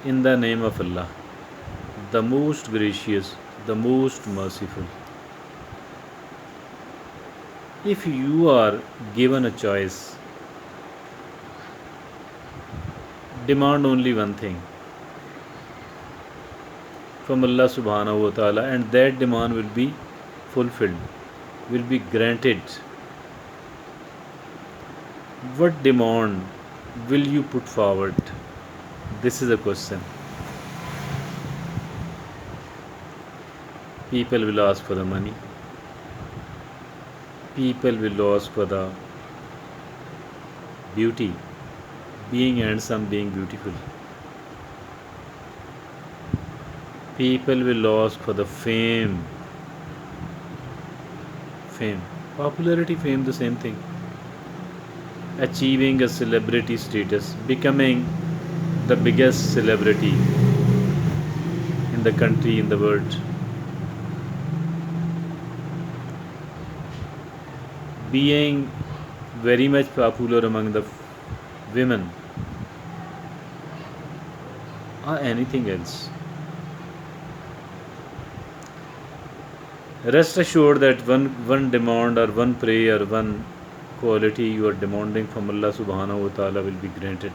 In the name of Allah, the most gracious, the most merciful. If you are given a choice, demand only one thing from Allah subhanahu wa ta'ala, and that demand will be fulfilled, will be granted. What demand will you put forward? This is a question. People will ask for the money. People will ask for the beauty, being handsome, being beautiful. People will ask for the fame. Fame. Popularity, fame, the same thing. Achieving a celebrity status, becoming the biggest celebrity in the country, in the world. Being very much popular among the women, or anything else. Rest assured that one demand or one prayer or one quality you are demanding from Allah subhanahu wa ta'ala will be granted.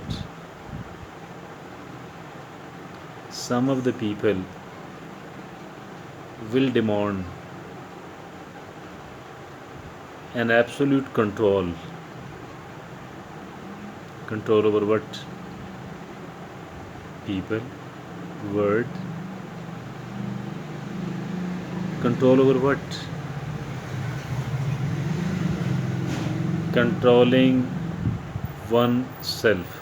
Some of the people will demand an absolute control. Control over what? People, word. Control over what? Controlling oneself.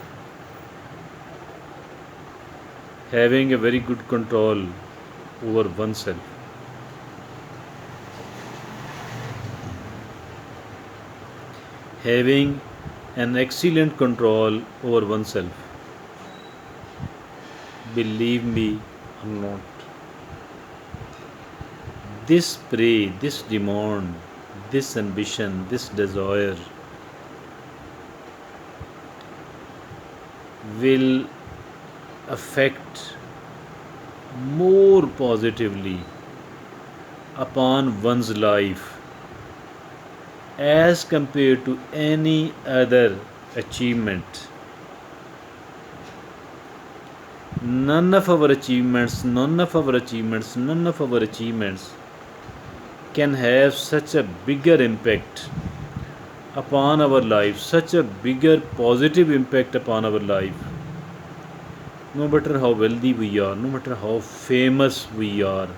Having a very good control over oneself. Having an excellent control over oneself. Believe me or not, this prey, this demand, this ambition, this desire will affect more positively upon one's life as compared to any other achievement. None of our achievements can have such a bigger impact upon our life, such a bigger positive impact upon our life. No matter how wealthy we are, no matter how famous we are,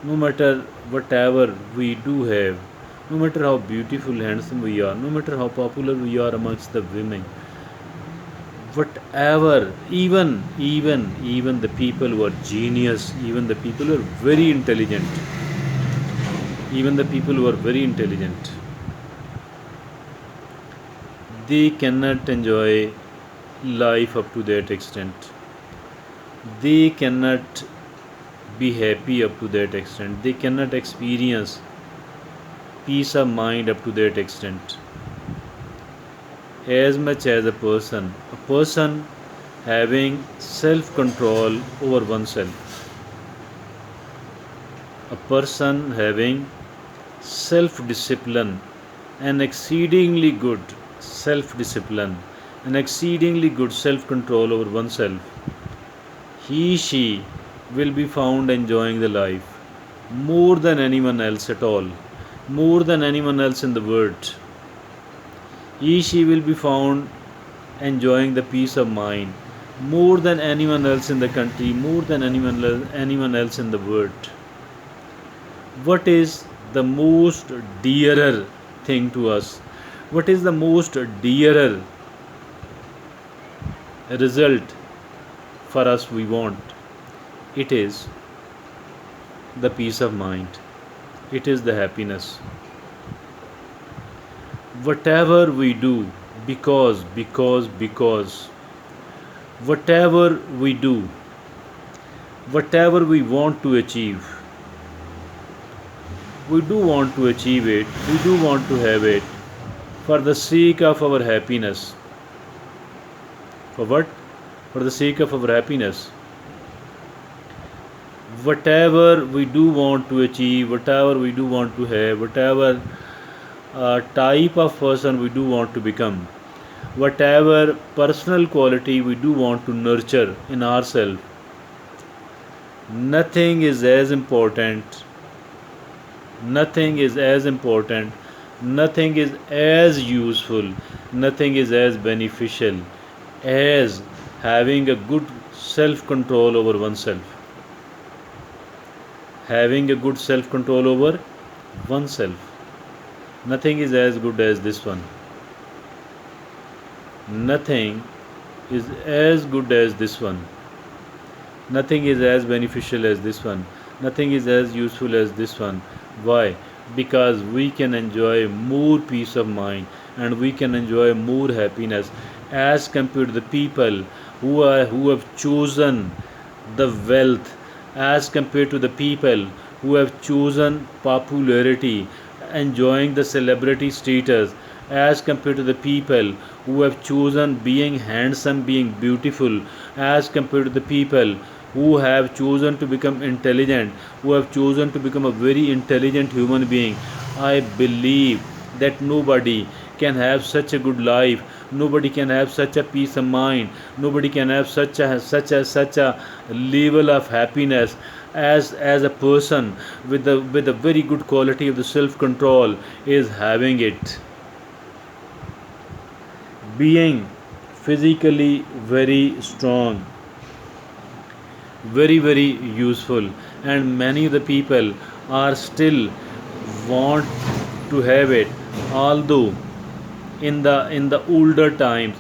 no matter whatever we do have, no matter how beautiful, handsome we are, no matter how popular we are amongst the women, whatever, even the people who are genius, even the people who are very intelligent, they cannot enjoy life up to that extent. They cannot be happy up to that extent. They cannot experience peace of mind up to that extent. As much as a person having self-control over oneself, a person having self-discipline, an exceedingly good self-discipline, an exceedingly good self-control over oneself, she will be found enjoying the life more than anyone else at all, more than anyone else in the world. She will be found enjoying the peace of mind more than anyone else in the country, more than anyone else in the world. What is the most dearer thing to us? What is the most dearer result for us we want? It is the peace of mind. It is the happiness. Whatever we do, because, whatever we do, whatever we want to achieve, we do want to achieve it, we do want to have it for the sake of our happiness. For what? For the sake of our happiness. whatever we do want to achieve, whatever we do want to have, whatever type of person we do want to become, whatever personal quality we do want to nurture in ourselves, nothing is as important, nothing is as important, nothing is as useful, nothing is as beneficial as having a good self control over oneself. Having a good self control over oneself. Nothing is as good as this one. Nothing is as good as this one. Nothing is as beneficial as this one. Nothing is as useful as this one. Why? Because we can enjoy more peace of mind and we can enjoy more happiness as compared to the people who have chosen the wealth, as compared to the people who have chosen popularity, enjoying the celebrity status, as compared to the people who have chosen being handsome, being beautiful, as compared to the people who have chosen to become intelligent, who have chosen to become a very intelligent human being. I believe that nobody can have such a good life, nobody can have such a peace of mind, nobody can have such a level of happiness as a person with a very good quality of the self control is having it. Being physically very strong, very useful, and many of the people are still want to have it, although in the older times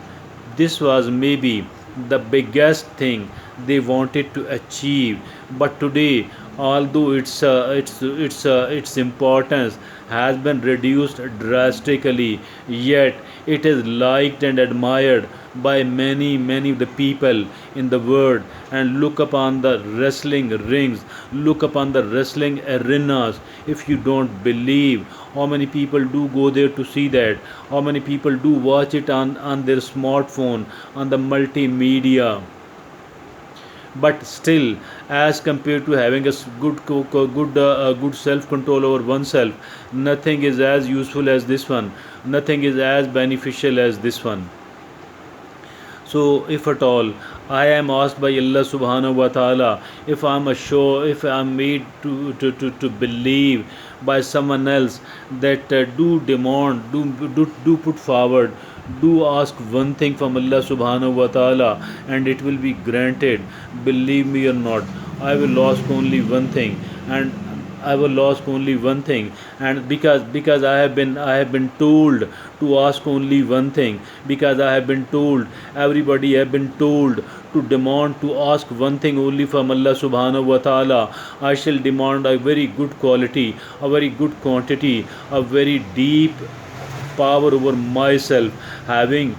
this was maybe the biggest thing they wanted to achieve, but today, although its importance has been reduced drastically, yet it is liked and admired by many of the people in the world. And look upon the wrestling rings, look upon the wrestling arenas. If you don't believe, how many people do go there to see that, how many people do watch it on their smartphone, on the multimedia. But still, as compared to having a good self control over oneself, nothing is as useful as this one, nothing is as beneficial as this one. So if at all I am asked by Allah subhanahu wa ta'ala, if I'm assured, if I'm made to believe by someone else that do demand, do put forward, do ask one thing from Allah subhanahu wa ta'ala and it will be granted, believe me or not, I will ask only one thing, and I will ask only one thing. And because I have been told to ask only one thing, because I have been told, everybody have been told to demand to ask one thing only from Allah subhanahu wa ta'ala, I shall demand a very good quality, a very good quantity, a very deep power over myself, having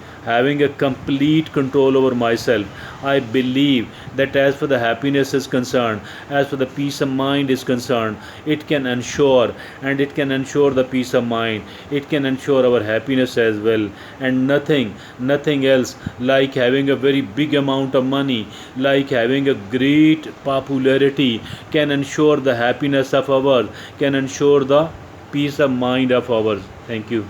a complete control over myself. I believe that as for the happiness is concerned, as for the peace of mind is concerned, it can ensure, and it can ensure the peace of mind, it can ensure our happiness as well. And nothing else like having a very big amount of money, like having a great popularity can ensure the happiness of ours, can ensure the peace of mind of ours. Thank you.